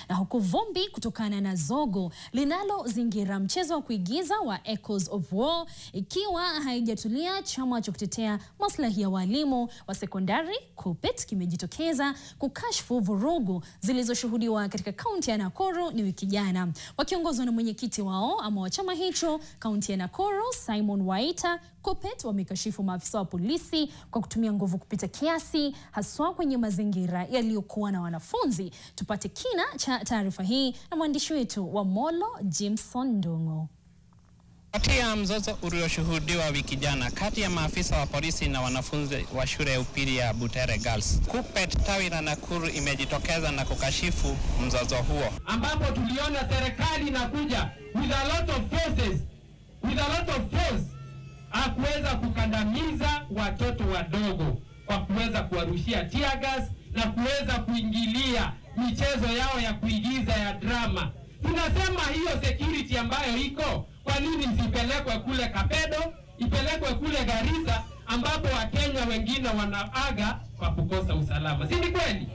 na huku vumbi kutokana na zogo linalozingira mchezo wa kuigiza wa Echoes of War ikiwa haijatulia, chama cha kutetea maslahi ya walimu wa sekondari KUPPET kimejitokeza kukashfu vurugu zilizoshuhudiwa katika kaunti ya Nakuru ni wiki jana. Wakiongozwa na mwenyekiti wao ama wa chama hicho kaunti ya Nakuru, Simon Waita, KUPPET wamekashifu maafisa wa polisi kwa kutumia nguvu kupita kiasi, haswa kwenye mazingira yaliyokuwa na wanafunzi. Tupate kina cha taarifa hii na mwandishi wetu wa Molo, Jimson Ndungu. Katika mzozo ulioshuhudiwa wiki jana kati ya maafisa wa polisi na wanafunzi wa shule ya upili ya Butere Girls, KUPPET tawi la Nakuru imejitokeza na kukashifu mzozo huo, ambapo tuliona serikali inakuja with a lot of force kuweza kukandamiza watoto wadogo kwa kuweza kuwarushia tear gas na kuweza kuingilia michezo yao ya kuigiza ya drama. Tunasema hiyo security ambayo iko, kwa nini isipelekwe kule Kapedo, ipelekwe kule Garissa ambapo Wakenya wengine wanaaga kwa kukosa usalama? Si ni kweli?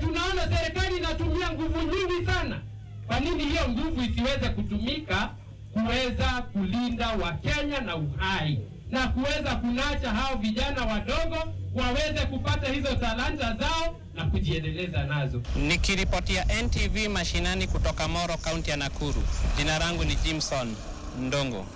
Tunaona serikali inatumia nguvu nyingi sana. Kwa nini hiyo nguvu isiweze kutumika kuweza kulinda Wakenya na uhai na kuweza kunacha hao vijana wadogo waweze kupata hizo talanta zao na kujiendeleza nazo? Nikiripotia NTV mashinani kutoka Moro, kaunti ya Nakuru, jina langu ni Jimson Ndungu.